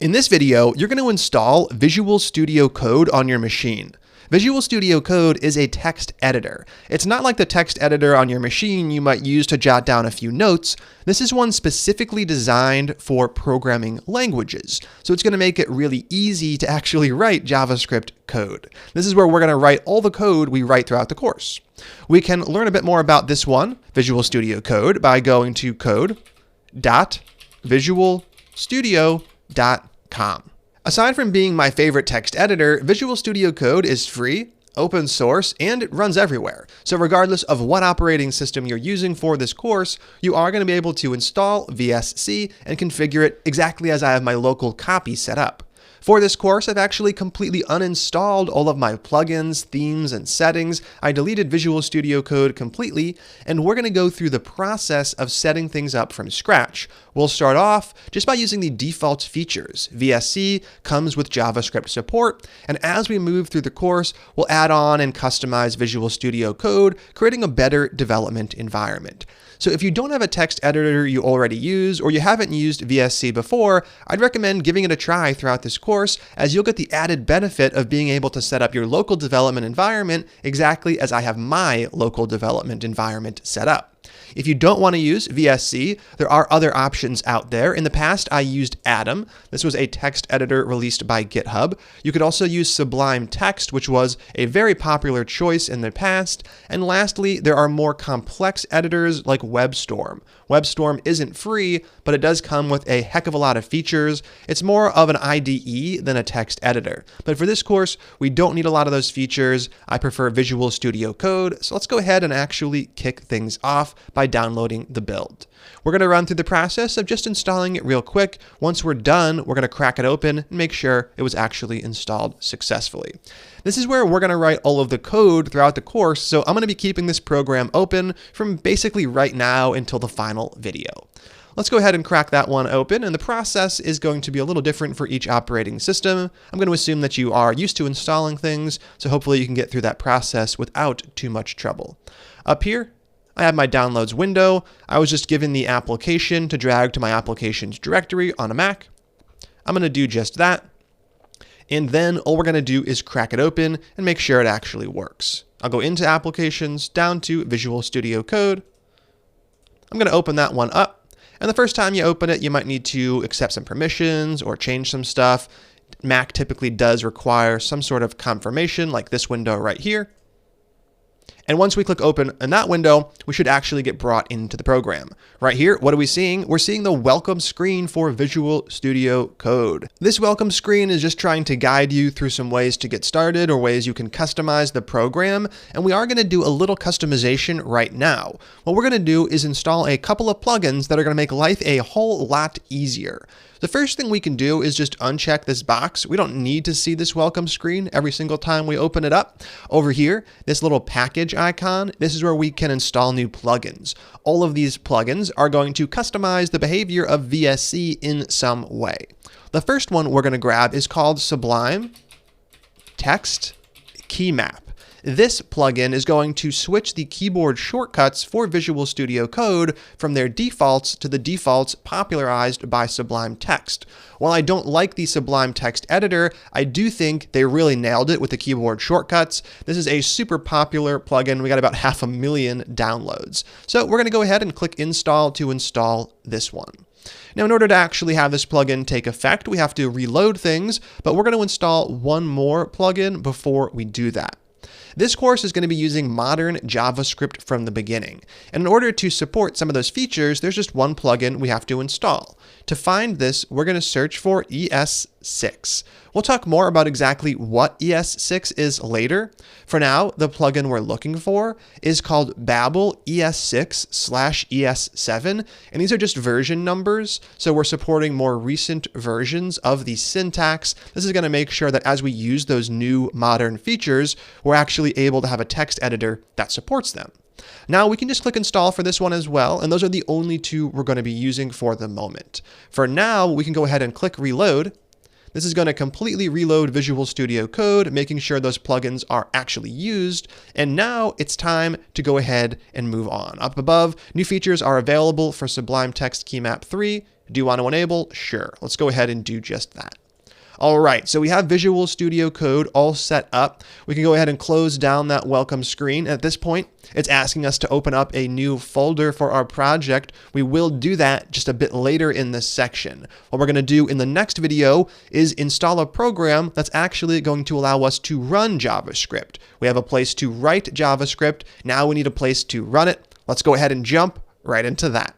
In this video, you're going to install Visual Studio Code on your machine. Visual Studio Code is a text editor. It's not like the text editor on your machine you might use to jot down a few notes. This is one specifically designed for programming languages. So it's going to make it really easy to actually write JavaScript code. This is where we're going to write all the code we write throughout the course. We can learn a bit more about this one, Visual Studio Code, by going to code.visualstudio.com. Aside from being my favorite text editor, Visual Studio Code is free, open source, and it runs everywhere. So regardless of what operating system you're using for this course, you are going to be able to install VSC and configure it exactly as I have my local copy set up. For this course, I've actually completely uninstalled all of my plugins, themes, and settings. I deleted Visual Studio Code completely, and we're going to go through the process of setting things up from scratch. We'll start off just by using the default features. VSC comes with JavaScript support, and as we move through the course, we'll add on and customize Visual Studio Code, creating a better development environment. So if you don't have a text editor you already use, or you haven't used VSC before, I'd recommend giving it a try throughout this course, as you'll get the added benefit of being able to set up your local development environment exactly as I have my local development environment set up. If you don't want to use VSC, there are other options out there. In the past, I used Atom. This was a text editor released by GitHub. You could also use Sublime Text, which was a very popular choice in the past. And lastly, there are more complex editors like WebStorm. WebStorm isn't free, but it does come with a heck of a lot of features. It's more of an IDE than a text editor. But for this course, we don't need a lot of those features. I prefer Visual Studio Code. So let's go ahead and actually kick things off by downloading the build. We're going to run through the process of just installing it real quick. Once we're done, we're going to crack it open and make sure it was actually installed successfully. This is where we're going to write all of the code throughout the course, so I'm going to be keeping this program open from basically right now until the final video. Let's go ahead and crack that one open, and the process is going to be a little different for each operating system. I'm going to assume that you are used to installing things, so hopefully you can get through that process without too much trouble. Up here, I have my downloads window. I was just given the application to drag to my applications directory on a Mac. I'm going to do just that. And then all we're going to do is crack it open and make sure it actually works. I'll go into applications, down to Visual Studio Code. I'm going to open that one up. And the first time you open it, you might need to accept some permissions or change some stuff. Mac typically does require some sort of confirmation like this window right here. And once we click open in that window, we should actually get brought into the program. Right here, what are we seeing? We're seeing the welcome screen for Visual Studio Code. This welcome screen is just trying to guide you through some ways to get started or ways you can customize the program. And we are going to do a little customization right now. What we're going to do is install a couple of plugins that are going to make life a whole lot easier. The first thing we can do is just uncheck this box. We don't need to see this welcome screen every single time we open it up. Over here, this little package icon, this is where we can install new plugins. All of these plugins are going to customize the behavior of VSC in some way. The first one we're going to grab is called Sublime Text Key Map. This plugin is going to switch the keyboard shortcuts for Visual Studio Code from their defaults to the defaults popularized by Sublime Text. While I don't like the Sublime Text editor, I do think they really nailed it with the keyboard shortcuts. This is a super popular plugin. We got about 500,000 downloads. So we're going to go ahead and click install to install this one. Now, in order to actually have this plugin take effect, we have to reload things, but we're going to install one more plugin before we do that. This course is going to be using modern JavaScript from the beginning. And in order to support some of those features, there's just one plugin we have to install. To find this, we're going to search for ES6. We'll talk more about exactly what ES6 is later. For now, the plugin we're looking for is called Babel ES6/ES7, and these are just version numbers, so we're supporting more recent versions of the syntax. This is going to make sure that as we use those new modern features, we're actually able to have a text editor that supports them. Now we can just click install for this one as well, and those are the only two we're going to be using for the moment. For now, we can go ahead and click reload. This is going to completely reload Visual Studio Code, making sure those plugins are actually used. And now it's time to go ahead and move on. Up above, new features are available for Sublime Text Key Map 3 Do you want to enable? Sure. Let's go ahead and do just that. All right, so we have Visual Studio Code all set up. We can go ahead and close down that welcome screen. At this point, it's asking us to open up a new folder for our project. We will do that just a bit later in this section. What we're going to do in the next video is install a program that's actually going to allow us to run JavaScript. We have a place to write JavaScript. Now we need a place to run it. Let's go ahead and jump right into that.